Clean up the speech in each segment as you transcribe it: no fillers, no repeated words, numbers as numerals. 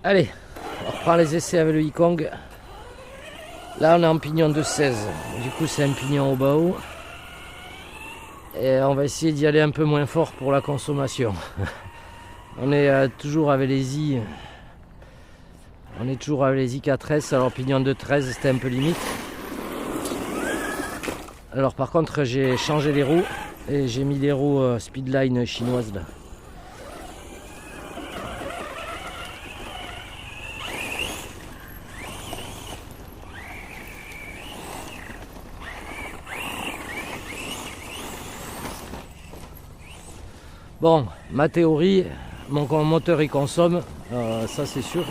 Allez, on reprend les essais avec le Yikong. Là on est en pignon de 16, du coup c'est un pignon au bas haut. Et on va essayer d'y aller un peu moins fort pour la consommation. On est toujours avec les I. On est toujours avec les IK13, alors pignon de 13 c'était un peu limite. Alors par contre j'ai changé les roues et j'ai mis des roues Speedline chinoises là. Bon, ma théorie, mon moteur il consomme, ça c'est sûr.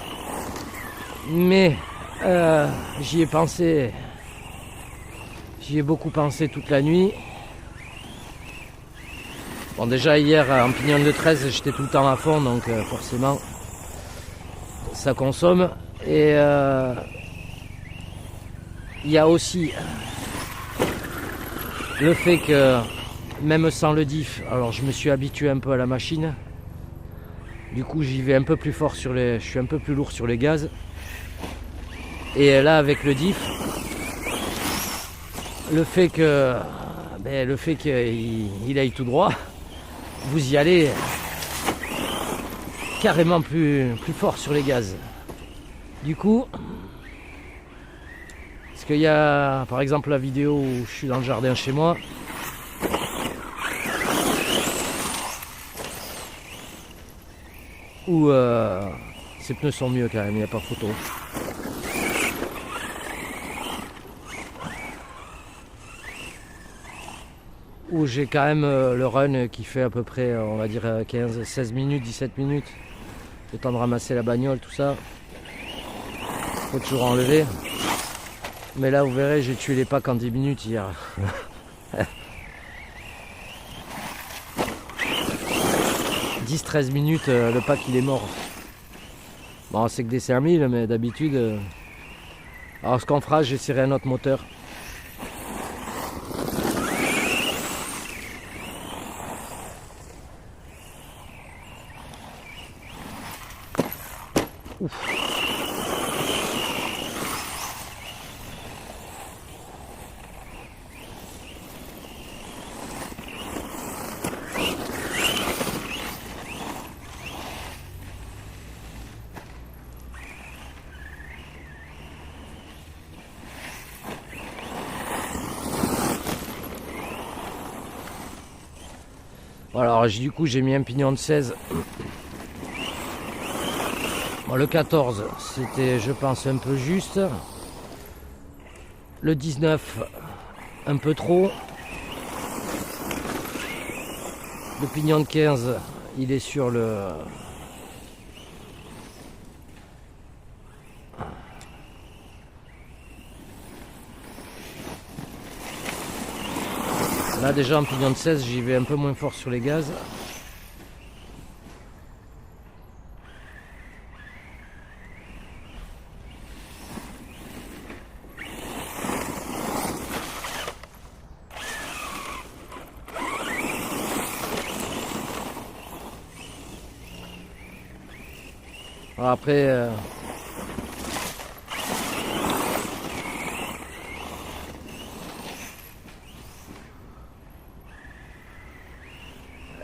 Mais j'y ai pensé, j'y ai beaucoup pensé toute la nuit. Bon déjà hier en pignon de 13 j'étais tout le temps à fond donc forcément ça consomme. Et il y a aussi le fait que même sans le diff, alors je me suis habitué un peu à la machine. Du coup j'y vais un peu plus fort sur les. Je suis un peu plus lourd sur les gaz. Et là avec le diff, le fait qu'il aille tout droit, vous y allez carrément plus fort sur les gaz. Du coup, parce qu'il y a par exemple la vidéo où je suis dans le jardin chez moi. Où ces pneus sont mieux quand même, il n'y a pas photo. Où j'ai quand même le run qui fait à peu près, on va dire 15, 16 minutes, 17 minutes. Le temps de ramasser la bagnole, tout ça. Faut toujours enlever. Mais là vous verrez, j'ai tué les packs en 10 minutes hier. 10-13 minutes, le pack il est mort. Bon, c'est que des 5000, mais d'habitude. Alors, ce qu'on fera, j'essaierai un autre moteur. Ouf. Alors du coup j'ai mis un pignon de 16. Bon, le 14 c'était je pense un peu juste. Le 19 un peu trop. Le pignon de 15 il est sur le... Là déjà en pignon de 16 j'y vais un peu moins fort sur les gaz. Alors après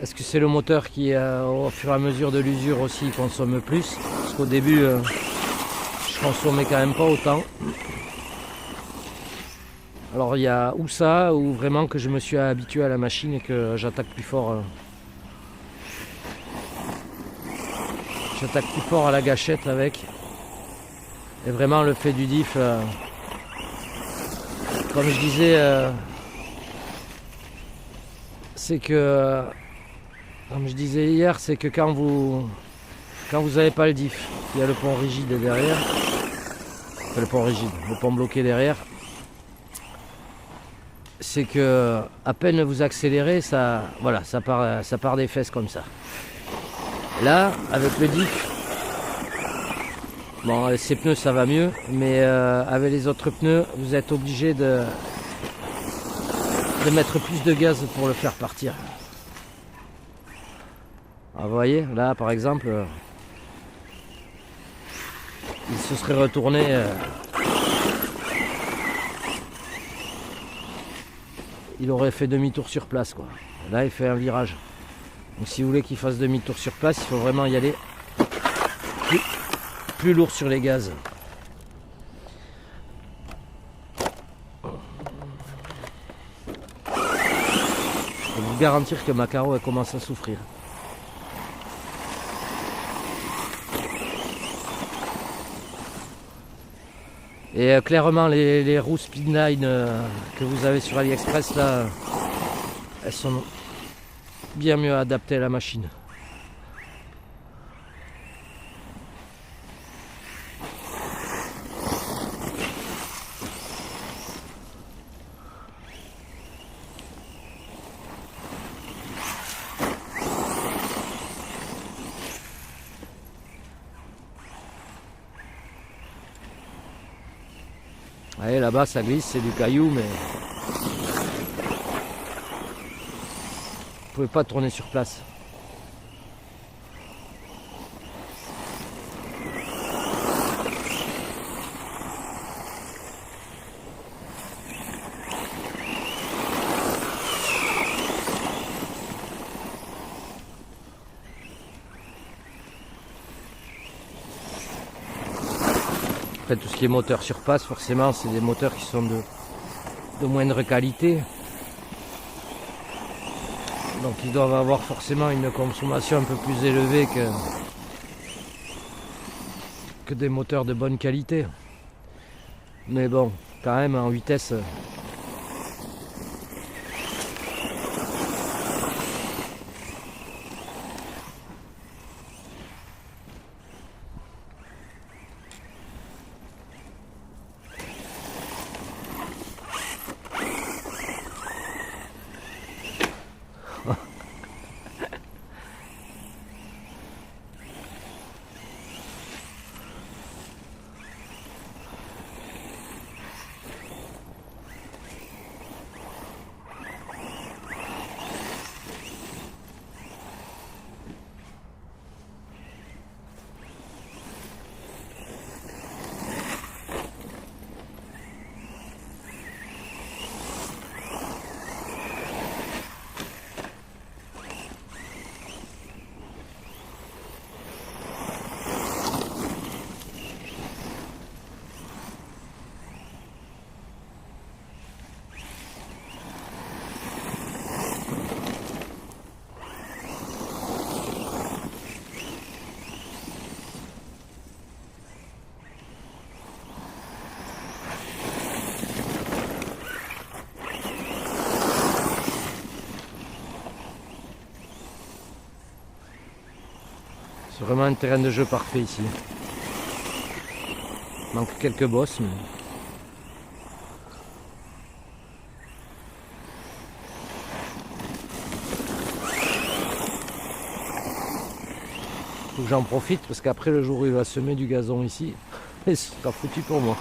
est-ce que c'est le moteur qui, au fur et à mesure de l'usure aussi, consomme plus? Parce qu'au début, je consommais quand même pas autant. Alors il y a ou ça, ou vraiment que je me suis habitué à la machine et que j'attaque plus fort. J'attaque plus fort à la gâchette avec. Et vraiment le fait du diff, comme je disais, c'est que... Comme je disais hier, c'est que quand vous n'avez pas le diff, il y a le pont rigide derrière, enfin, le pont rigide, le pont bloqué derrière, c'est que à peine vous accélérez, ça, voilà, ça part des fesses comme ça. Là, avec le diff, bon, ces pneus ça va mieux, mais avec les autres pneus, vous êtes obligé de mettre plus de gaz pour le faire partir. Ah, vous voyez, là par exemple, il se serait retourné. Il aurait fait demi-tour sur place, quoi. Là, il fait un virage. Donc si vous voulez qu'il fasse demi-tour sur place, il faut vraiment y aller plus lourd sur les gaz. Je peux vous garantir que Macaro elle commence à souffrir. Et clairement les roues Speedline que vous avez sur AliExpress là, elles sont bien mieux adaptées à la machine. Allez, là-bas ça glisse, c'est du caillou, mais vous pouvez pas tourner sur place. Après, tout ce qui est moteur sur passe, forcément, c'est des moteurs qui sont de moindre qualité. Donc ils doivent avoir forcément une consommation un peu plus élevée que des moteurs de bonne qualité. Mais bon, quand même en vitesse. C'est vraiment un terrain de jeu parfait ici. Il manque quelques bosses, mais... Faut que j'en profite parce qu'après le jour où il va semer du gazon ici, ce sera foutu pour moi.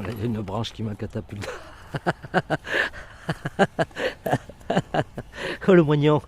Voilà, il y a une branche qui m'a catapulté. Oh le moignon.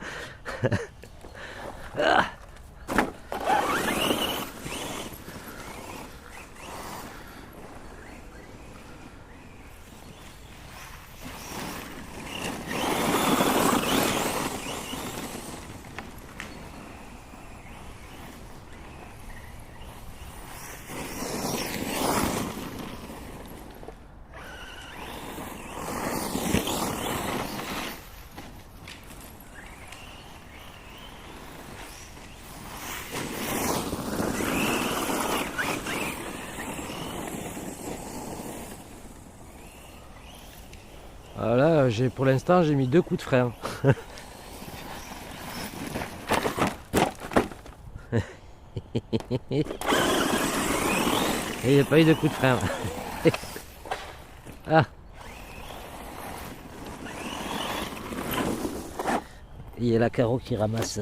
Voilà, pour l'instant j'ai mis 2 coups de frein. Et il n'y a pas eu de coup de frein. Ah. Il y a la Caro qui ramasse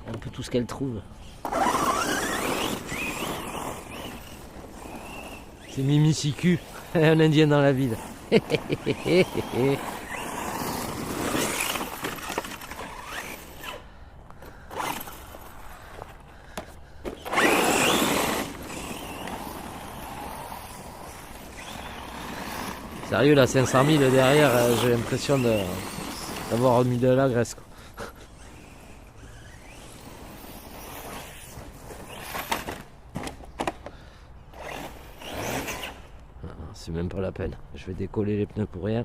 un peu tout ce qu'elle trouve. C'est Mimi Siku, un indien dans la ville. Sérieux, là, 500 000 derrière, j'ai l'impression d'avoir mis de la graisse, quoi. C'est même pas la peine. Je vais décoller les pneus pour rien.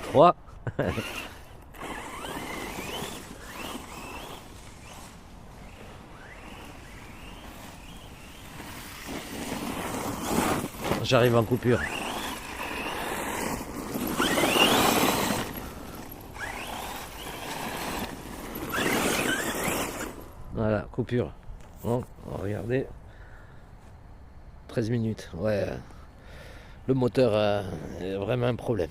Trois. J'arrive en coupure. Voilà, coupure. Bon, regardez. 13 minutes. Ouais. Le moteur est vraiment un problème.